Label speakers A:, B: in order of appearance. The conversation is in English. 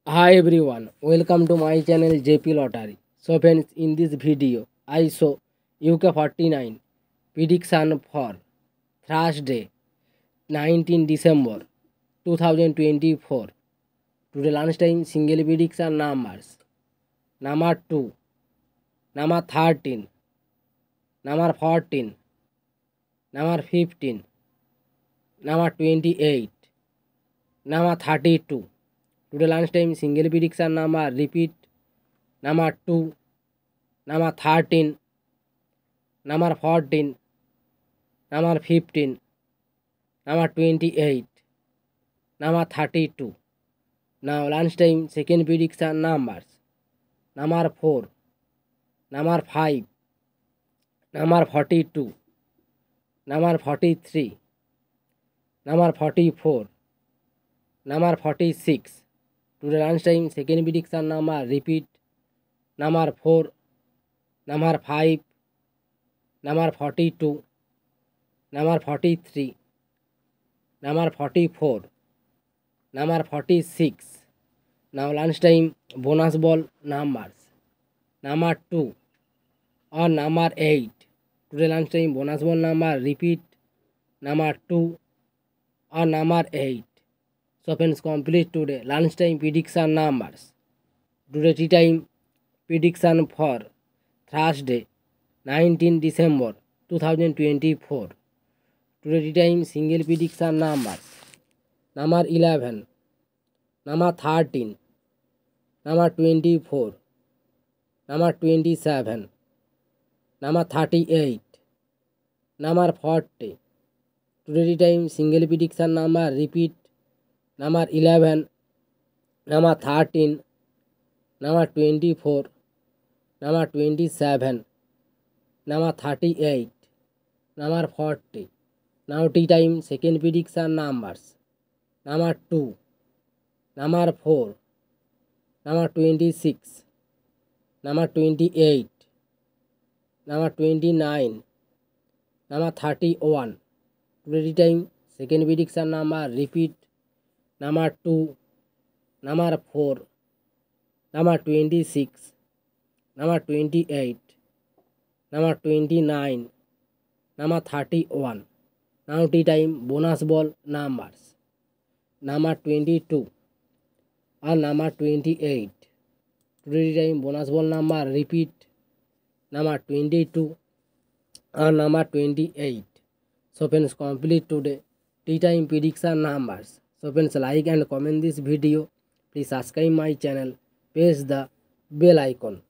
A: Hi everyone, welcome to my channel JP Lottery. So friends, in this video, I show UK 49 prediction for Thursday, 19 December 2024. Today lunchtime single prediction numbers. Number 2, number 13, number 14, number 15, number 28, number 32. Today lunchtime single prediction number repeat number 2, number 13, number 14, number 15, number 28, number 32. Now lunchtime second prediction numbers. Number 4, number 5, number 42, number 43, number 44, number 46. Today lunchtime second prediction number repeat number 4, number 5, number 42, number 43, number 44, number 46. Now lunchtime bonus ball numbers. Number 2 or number 8. Today lunchtime bonus ball number repeat number 2 or number 8. So friends, complete today lunchtime prediction numbers. Today tea time prediction for Thursday 19 December 2024. Today tea time single prediction numbers. Number 11, number 13, number 24, number 27, number 38, number 40. Today time single prediction number repeat number 11, number 13, number 24, number 27, number 38, number 40. Now tea time second prediction numbers. Number 2, number 4, number 26, number 28, number 29, number 31. Today time second prediction number repeat number 2, number 4, number 26, number 28, number 29, number 31. Now tea time bonus ball numbers. Number 22 or number 28. Today time bonus ball number repeat number 22 or number 28. So friends, complete today tea time prediction numbers. So friends, like and comment this video. Please subscribe my channel. Press the bell icon.